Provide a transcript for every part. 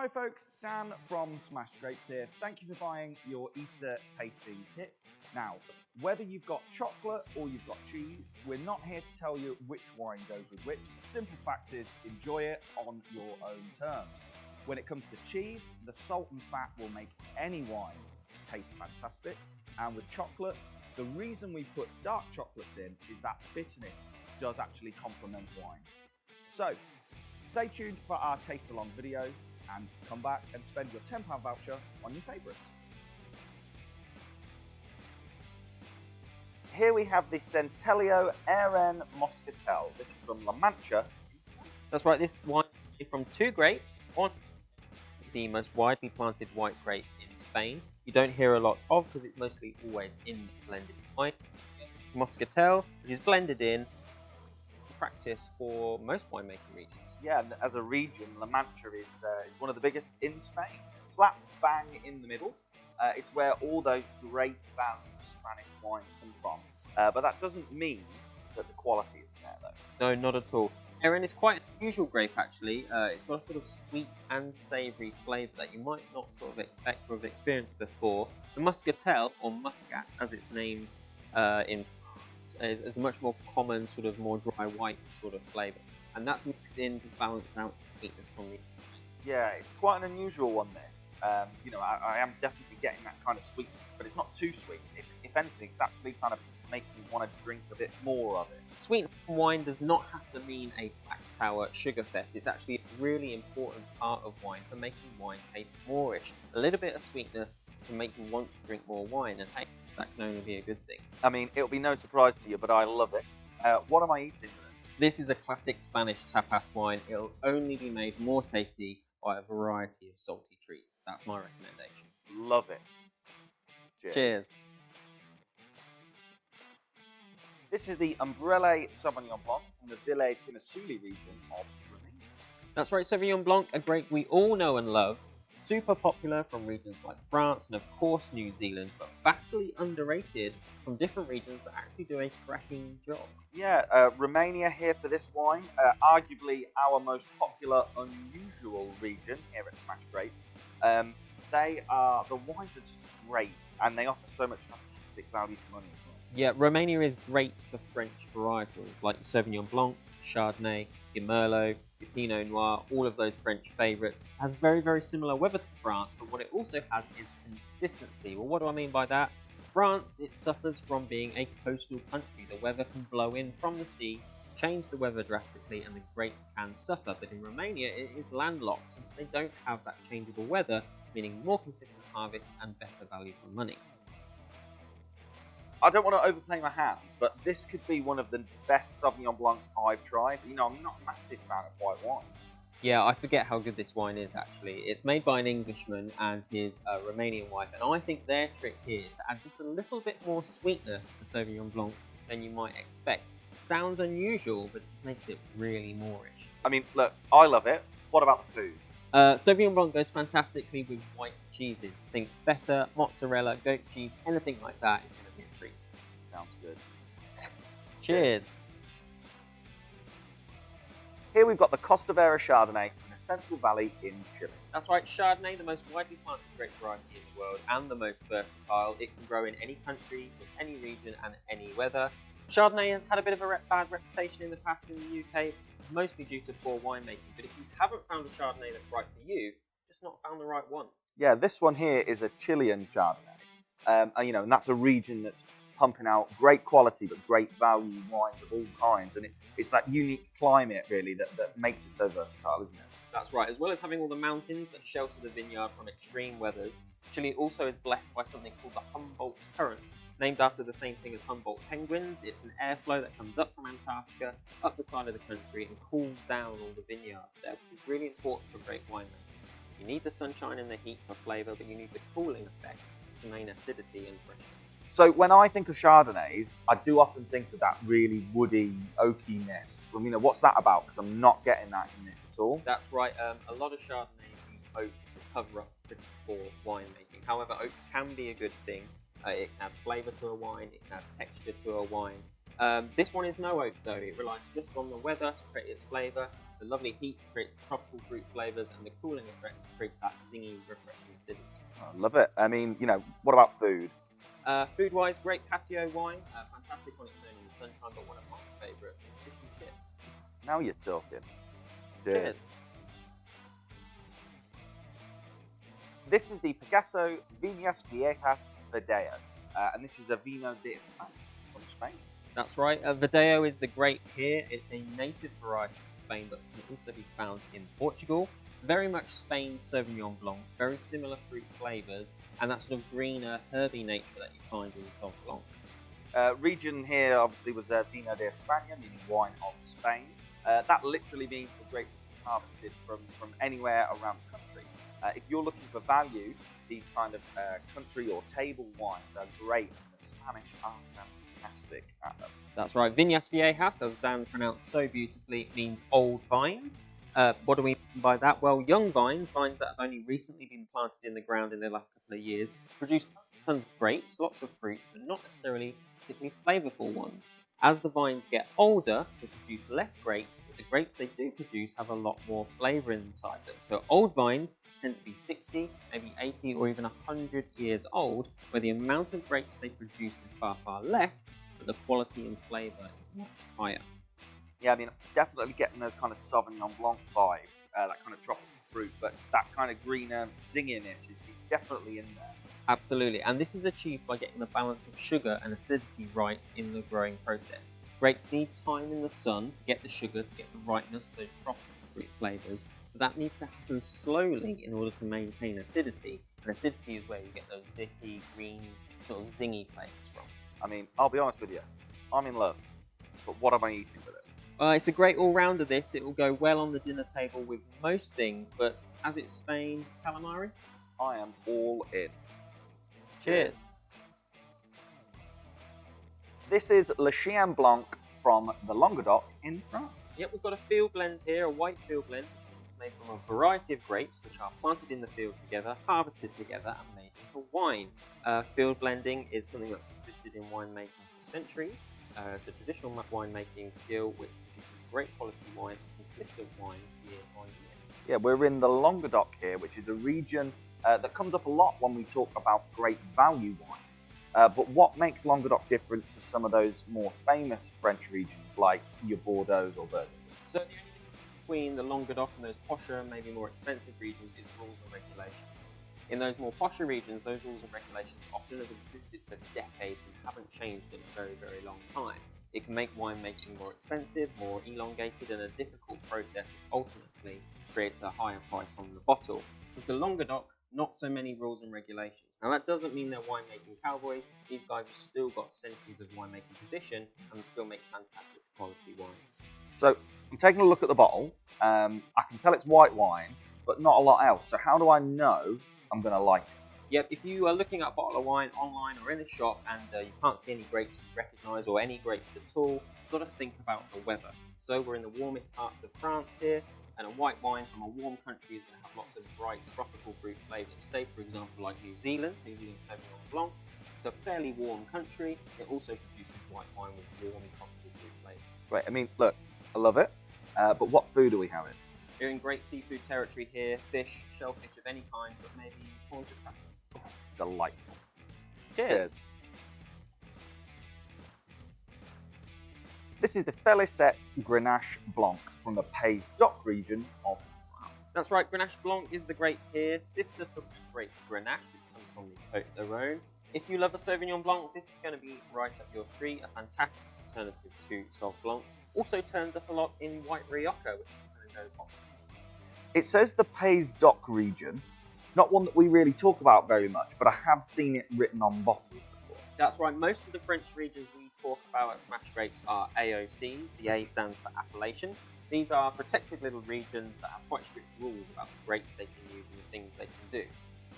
Hi folks, Dan from Smash Grapes here. Thank you for buying your Easter tasting kit. Now, whether you've got chocolate or you've got cheese, we're not here to tell you which wine goes with which. The simple fact is, enjoy it on your own terms. When it comes to cheese, the salt and fat will make any wine taste fantastic. And with chocolate, the reason we put dark chocolates in is that bitterness does actually complement wines. So, stay tuned for our taste along video and come back and spend your £10 voucher on your favourites. Here we have the Centalio Aaron Moscatel. This is from La Mancha. That's right, this wine is from two grapes. One, the most widely planted white grape in Spain. You don't hear a lot of because it's mostly always in blended wine. Moscatel, which is blended in practice for most winemaking regions. Yeah, and as a region, La Mancha is one of the biggest in Spain. Slap bang in the middle. It's where all those great value Spanish wines come from. But that doesn't mean that the quality is there, though. No, not at all. Aaron is quite an unusual grape, actually. It's got a sort of sweet and savoury flavour that you might not sort of expect or have experienced before. The Muscatel, or Muscat, as it's named in France, is a much more common, sort of more dry white sort of flavour. And that's mixed in to balance out the sweetness from the... Yeah, it's quite an unusual one, this. I am definitely getting that kind of sweetness, but it's not too sweet. If anything, it's actually kind of making me want to drink a bit more of it. Sweetness from wine does not have to mean a black sour sugar fest. It's actually a really important part of wine for making wine taste moreish. A little bit of sweetness can make you want to drink more wine, and hey, that can only be a good thing. I mean, it'll be no surprise to you, but I love it. What am I eating? This is a classic Spanish tapas wine. It'll only be made more tasty by a variety of salty treats. That's my recommendation. Love it. Cheers. This is the Umbrella Sauvignon Blanc from the Ville Tinasuli region of Romania. That's right, Sauvignon Blanc, a grape we all know and love. Super popular from regions like France and of course New Zealand, but vastly underrated from different regions that actually do a cracking job. Yeah, Romania here for this wine, arguably our most popular unusual region here at Smash Grape. The wines are just great and they offer so much fantastic value for money as well. Yeah, Romania is great for French varietals like Sauvignon Blanc, Chardonnay, Merlot, Pinot Noir, all of those French favourites. It has very, very similar weather to France, but what it also has is consistency. Well, what do I mean by that? France, it suffers from being a coastal country. The weather can blow in from the sea, change the weather drastically, and the grapes can suffer. But in Romania, it is landlocked, and so they don't have that changeable weather, meaning more consistent harvest and better value for money. I don't want to overplay my hand, but this could be one of the best Sauvignon Blancs I've tried. You know, I'm not a massive fan of white wine. Yeah, I forget how good this wine is, actually. It's made by an Englishman and his Romanian wife, and I think their trick here is to add just a little bit more sweetness to Sauvignon Blanc than you might expect. Sounds unusual, but it makes it really moreish. I mean, look, I love it. What about the food? Sauvignon Blanc goes fantastically with white cheeses. Think feta, mozzarella, goat cheese, anything like that is going to be a treat. Sounds good. Cheers. Here we've got the Costa Vera Chardonnay from the Central Valley in Chile. That's right, Chardonnay, the most widely planted grape variety in the world and the most versatile. It can grow in any country, with any region and any weather. Chardonnay has had a bit of a bad reputation in the past in the UK, mostly due to poor winemaking. But if you haven't found a Chardonnay that's right for you, just not found the right one. Yeah, this one here is a Chilean Chardonnay. And that's a region that's pumping out great quality but great value wines of all kinds, and it's that unique climate really that makes it so versatile, isn't it? That's right. As well as having all the mountains that shelter the vineyard from extreme weathers, Chile also is blessed by something called the Humboldt Current, named after the same thing as Humboldt penguins. It's an airflow that comes up from Antarctica, up the side of the country, and cools down all the vineyards there, which is really important for great winemaking. You need the sunshine and the heat for flavour, but you need the cooling effects to maintain acidity and freshness. So when I think of Chardonnays, I do often think of that really woody oakiness. Well, what's that about? Because I'm not getting that in this at all. That's right. A lot of Chardonnays use oak to cover up for winemaking. However, oak can be a good thing. It can add flavour to a wine. It can add texture to a wine. This one is no oak though. It relies just on the weather to create its flavour. The lovely heat creates tropical fruit flavors, and the cooling effect creates that zingy, refreshing acidity. I love it. I mean, what about food? Food-wise, great patio wine, fantastic on its own in the sunshine, but one of my favourites, fish and chips. Now you're talking. Cheers. This is the Picasso Viñas Viejas Verdeo, and this is a Vino de España from Spain. That's right. Verdeo is the grape here. It's a native variety of Spain, but can also be found in Portugal. Very much Spain's Sauvignon Blanc, very similar fruit flavours, and that sort of greener, herby nature that you find in Sauvignon Blanc. Region here obviously was Vino de España, meaning wine of Spain. That literally means the grapes are harvested from anywhere around the country. If you're looking for value, these kind of country or table wines are great, and the Spanish are fantastic at them. That's right. Viñas Viejas, as Dan pronounced so beautifully, means old vines. What do we mean by that? Well, young vines that have only recently been planted in the ground in the last couple of years, produce tons of grapes, lots of fruit, but not necessarily particularly flavourful ones. As the vines get older, they produce less grapes, but the grapes they do produce have a lot more flavour inside them. So old vines tend to be 60, maybe 80, or even 100 years old, where the amount of grapes they produce is far, far less, but the quality and flavour is much higher. Yeah, I mean, definitely getting those kind of Sauvignon Blanc vibes, that kind of tropical fruit, but that kind of greener zinginess is definitely in there. Absolutely, and this is achieved by getting the balance of sugar and acidity right in the growing process. Grapes need time in the sun to get the sugar, to get the rightness of those tropical fruit flavours, but that needs to happen slowly in order to maintain acidity, and acidity is where you get those zippy, green, sort of zingy flavours from. I mean, I'll be honest with you, I'm in love, but what am I eating with it? It's a great all-rounder this, it will go well on the dinner table with most things, but as it's Spain, calamari? I am all in. Cheers. This is Le Chien Blanc from the Languedoc in France. Yep, we've got a field blend here, a white field blend. It's made from a variety of grapes which are planted in the field together, harvested together and made into wine. Field blending is something that's existed in winemaking for centuries. It's a traditional winemaking skill which produces great quality wine and consistent wine year on year. Yeah, we're in the Languedoc here, which is a region that comes up a lot when we talk about great value wine. But what makes Languedoc different to some of those more famous French regions like your Bordeaux or Burgundy? So the only difference between the Languedoc and those posher, maybe more expensive regions is rules and regulations. In those more posher regions, those rules and regulations often have existed for decades and haven't changed in a very, very long time. It can make winemaking more expensive, more elongated, and a difficult process which ultimately creates a higher price on the bottle. With the Languedoc, not so many rules and regulations. Now that doesn't mean they're winemaking cowboys. These guys have still got centuries of winemaking tradition and still make fantastic quality wines. So I'm taking a look at the bottle. I can tell it's white wine, but not a lot else. So how do I know I'm going to like it? Yep, if you are looking at a bottle of wine online or in a shop and you can't see any grapes you recognise or any grapes at all, you've got to think about the weather. So we're in the warmest parts of France here, and a white wine from a warm country is going to have lots of bright tropical fruit flavours. Say, for example, like New Zealand Sauvignon Blanc. It's a fairly warm country. It also produces white wine with warm tropical fruit flavours. Right, I mean, look, I love it, but what food are we having? You're in great seafood territory here. Fish, shellfish of any kind, but maybe prawns of cracker. Delightful. Cheers. This is the Félicette Grenache Blanc from the Pays d'Oc region of France. That's right, Grenache Blanc is the grape here, sister to the grape Grenache, which comes from the Côte d'Aaron. If you love a Sauvignon Blanc, this is going to be right up your street, a fantastic alternative to Sauv Blanc. Also turns up a lot in white Rioja, which is kind of very popular. It says the Pays d'Oc region, not one that we really talk about very much, but I have seen it written on bottles before. That's right, most of the French regions we talk about at Smash Grapes are AOCs. The A stands for appellation. These are protected little regions that have quite strict rules about the grapes they can use and the things they can do.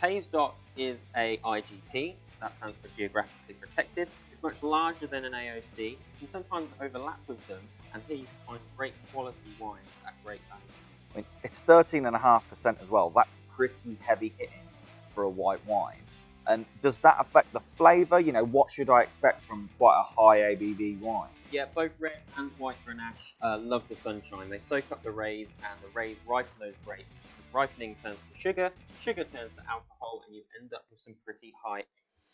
Pays d'Oc is a IGP, that stands for geographically protected. It's much larger than an AOC, and sometimes overlap with them, and here you can find great quality wines at great value. I mean, it's 13.5% as well. That's pretty heavy hitting for a white wine. And does that affect the flavour? You know, what should I expect from quite a high ABV wine? Yeah, both red and white Grenache love the sunshine. They soak up the rays, and the rays ripen those grapes. The ripening turns to sugar, sugar turns to alcohol, and you end up with some pretty high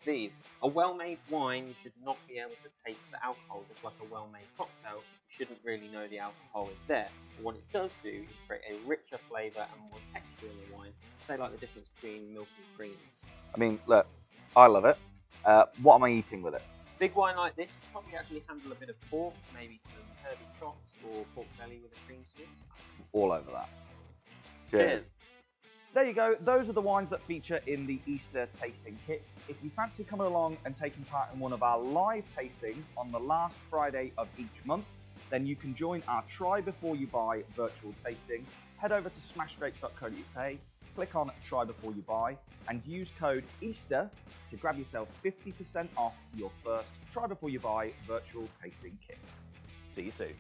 ABVs. A well-made wine, you should not be able to taste the alcohol, just like a well-made cocktail. You shouldn't really know the alcohol is there. But what it does do is create a richer flavour and more texture in the wine. Say like the difference between milk and cream. I mean, look, I love it. What am I eating with it? Big wine like this, you probably actually handle a bit of pork, maybe some herby chops or pork belly with a cream sauce. All over that. Cheers. There you go. Those are the wines that feature in the Easter tasting kits. If you fancy coming along and taking part in one of our live tastings on the last Friday of each month, then you can join our Try Before You Buy virtual tasting. Head over to smashgrapes.co.uk, click on Try Before You Buy, and use code EASTER to grab yourself 50% off your first Try Before You Buy virtual tasting kit. See you soon.